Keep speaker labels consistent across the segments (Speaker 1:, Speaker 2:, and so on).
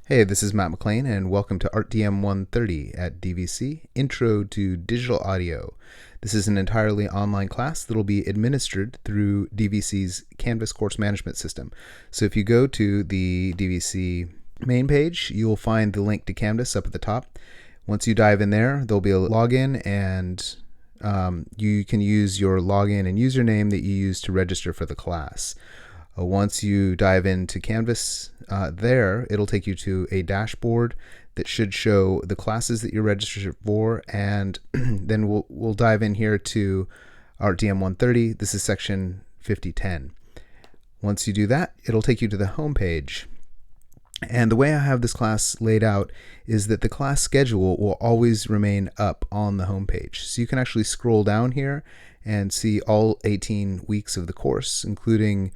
Speaker 1: Hey, this is Matt McLean, and welcome to ARTDM 130 at DVC, Intro to Digital Audio. This is an entirely online class that will be administered through DVC's Canvas course management system. So if you go to the DVC main page, you'll find the link to Canvas up at the top. Once you dive in there, there'll be a login, and you can use your login and username that you use to register for the class. Once you dive into Canvas, it'll take you to a dashboard that should show the classes that you're registered for, and then we'll dive in here to ARTDM 130. This is section 5010. Once you do that, it'll take you to the home page. And the way I have this class laid out is that the class schedule will always remain up on the home page. So you can actually scroll down here and see all 18 weeks of the course, including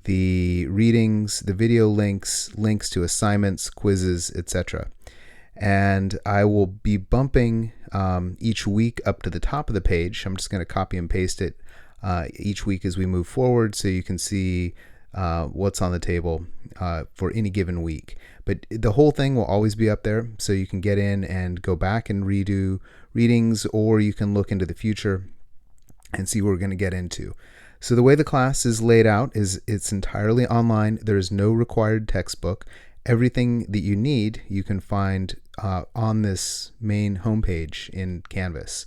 Speaker 1: the readings, the video links, links to assignments, quizzes, etc. And I will be bumping each week up to the top of the page. I'm just going to copy and paste it each week as we move forward so you can see what's on the table for any given week. But the whole thing will always be up there, so you can get in and go back and redo readings, or you can look into the future and see what we're going to get into. So the way the class is laid out is it's entirely online. There is no required textbook. Everything that you need you can find on this main homepage in Canvas.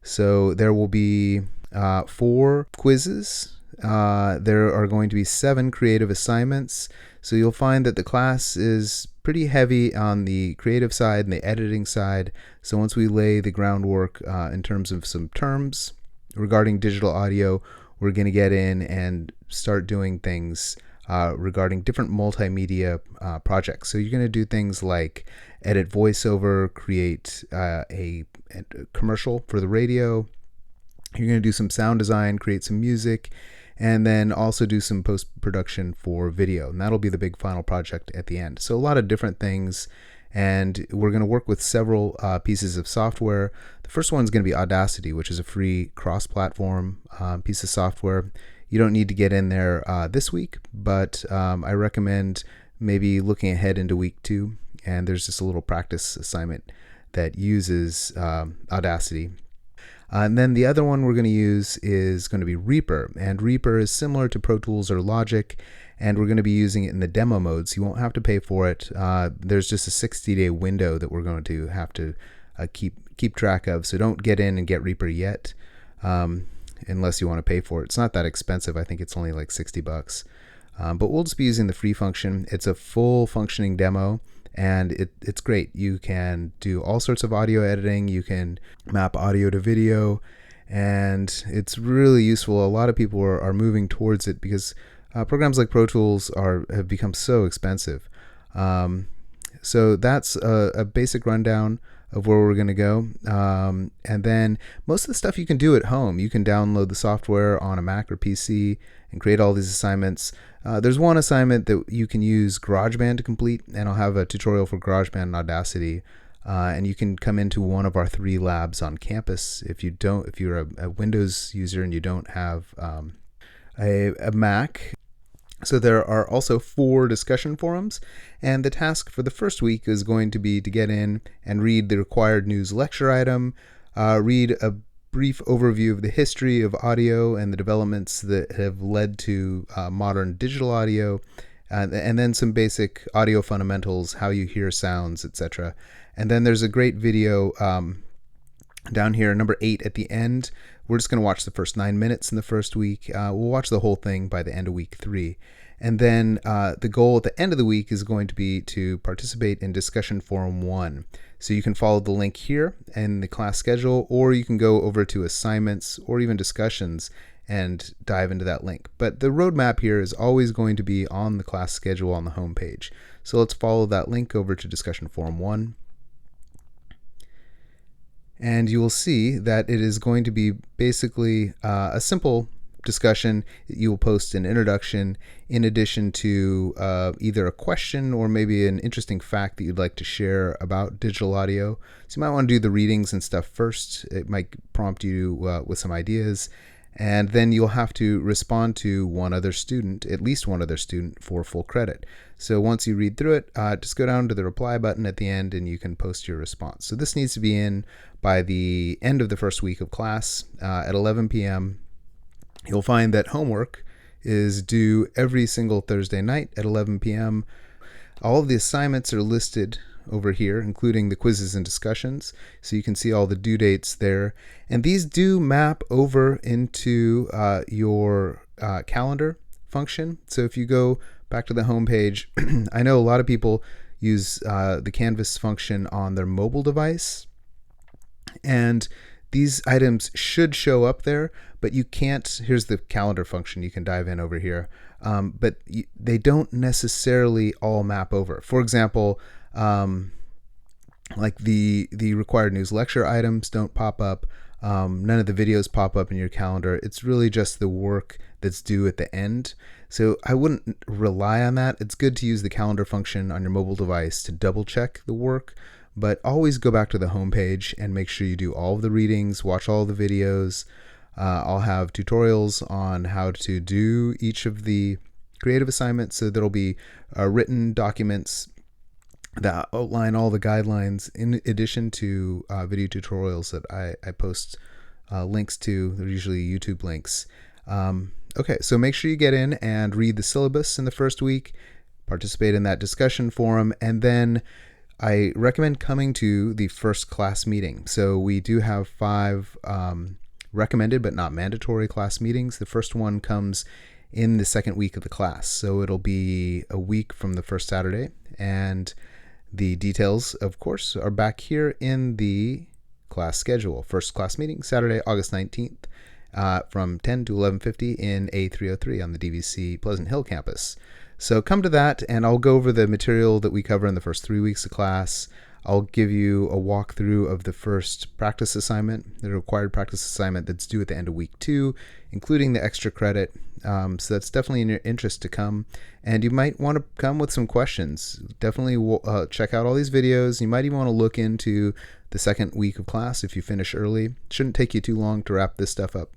Speaker 1: So there will be 4 quizzes. There are going to be 7 creative assignments. So you'll find that the class is pretty heavy on the creative side and the editing side. So once we lay the groundwork in terms of some terms regarding digital audio, we're going to get in and start doing things regarding different multimedia projects. So you're going to do things like edit voiceover, create a commercial for the radio. You're going to do some sound design, create some music, and then also do some post-production for video. And that'll be the big final project at the end. So a lot of different things. And we're going to work with several pieces of software. The first one is going to be Audacity, which is a free cross-platform piece of software. You don't need to get in there this week, but I recommend maybe looking ahead into week 2. And there's just a little practice assignment that uses Audacity. And then the other one we're going to use is going to be Reaper. And Reaper is similar to Pro Tools or Logic, and we're going to be using it in the demo mode, so you won't have to pay for it. There's just a 60-day window that we're going to have to keep track of, so don't get in and get Reaper yet unless you want to pay for it. It's not that expensive. I think it's only like $60. But we'll just be using the free function. It's a full functioning demo, and it's great. You can do all sorts of audio editing. You can map audio to video, and it's really useful. A lot of people are moving towards it because programs like Pro Tools have become so expensive. So that's a basic rundown of where we're going to go. And then most of the stuff you can do at home. You can download the software on a Mac or PC and create all these assignments. There's one assignment that you can use GarageBand to complete, and I'll have a tutorial for GarageBand and Audacity. And you can come into one of our 3 labs on campus. If you're a Windows user and you don't have a Mac. So there are also 4 discussion forums, and the task for the first week is going to be to get in and read the required news lecture item, read a brief overview of the history of audio and the developments that have led to modern digital audio, and then some basic audio fundamentals, how you hear sounds, etc. And then there's a great video down here, number 8 at the end. We're just going to watch the first 9 minutes in the first week. We'll watch the whole thing by the end of week 3. And then the goal at the end of the week is going to be to participate in discussion forum 1. So you can follow the link here in the class schedule, or you can go over to assignments or even discussions and dive into that link. But the roadmap here is always going to be on the class schedule on the home page. So let's follow that link over to discussion forum 1. And you will see that it is going to be basically a simple discussion. You will post an introduction in addition to either a question or maybe an interesting fact that you'd like to share about digital audio. So you might want to do the readings and stuff first. It might prompt you with some ideas. And then you'll have to respond to one other student, at least one other student, for full credit. So once you read through it, just go down to the reply button at the end and you can post your response. So this needs to be in by the end of the first week of class at 11 p.m. You'll find that homework is due every single Thursday night at 11 p.m. All of the assignments are listed over here, including the quizzes and discussions, so you can see all the due dates there. And these do map over into your calendar function. So if you go back to the home page, I know a lot of people use the Canvas function on their mobile device, and these items should show up there, but you can't. Here's the calendar function. You can dive in over here, but they don't necessarily all map over. For example, like the required news lecture items don't pop up. None of the videos pop up in your calendar. It's really just the work that's due at the end. So I wouldn't rely on that. It's good to use the calendar function on your mobile device to double check the work, but always go back to the home page and make sure you do all of the readings, watch all the videos. I'll have tutorials on how to do each of the creative assignments. So there'll be written documents that outline all the guidelines in addition to video tutorials that I post links to. They're usually YouTube links. Okay, so make sure you get in and read the syllabus in the first week, participate in that discussion forum, and then I recommend coming to the first class meeting. So we do have 5 recommended but not mandatory class meetings. The first one comes in the second week of the class. So it'll be a week from the first Saturday, and the details, of course, are back here in the class schedule. First class meeting, Saturday, August 19th, from 10 to 11:50 in A303 on the DVC Pleasant Hill campus. So come to that, and I'll go over the material that we cover in the first 3 weeks of class. I'll give you a walkthrough of the first practice assignment, the required practice assignment that's due at the end of week 2, including the extra credit. So that's definitely in your interest to come. And you might want to come with some questions. Definitely check out all these videos. You might even want to look into the second week of class if you finish early. It shouldn't take you too long to wrap this stuff up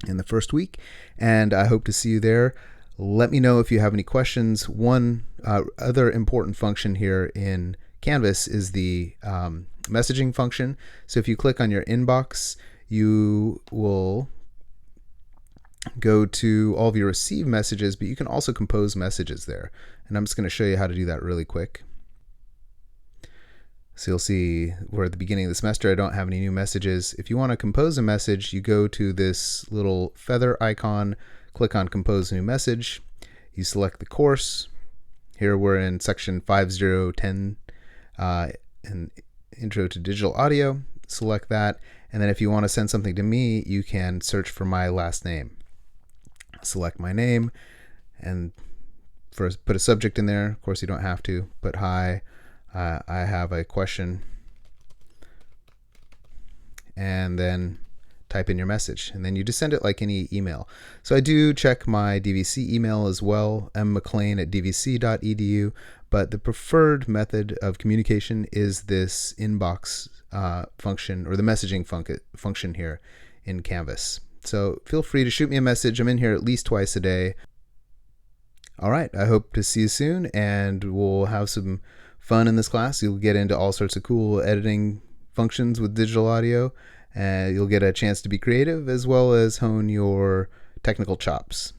Speaker 1: in the first week. And I hope to see you there. Let me know if you have any questions. One other important function here in Canvas is the messaging function. So if you click on your inbox, you will go to all of your received messages, but you can also compose messages there. And I'm just going to show you how to do that really quick. So you'll see we're at the beginning of the semester. I don't have any new messages. If you want to compose a message, you go to this little feather icon, click on Compose New Message. You select the course. Here we're in section 5010, and Intro to Digital Audio. Select that. And then if you want to send something to me, you can search for my last name. Select my name and put a subject in there. Of course, you don't have to. Put hi. I have a question. And then type in your message, and then you just send it like any email. So I do check my DVC email as well, mmclean@dvc.edu, but the preferred method of communication is this inbox function, or the messaging function here in Canvas. So feel free to shoot me a message. I'm in here at least twice a day. All right, I hope to see you soon, and we'll have some fun in this class. You'll get into all sorts of cool editing functions with digital audio. You'll get a chance to be creative as well as hone your technical chops.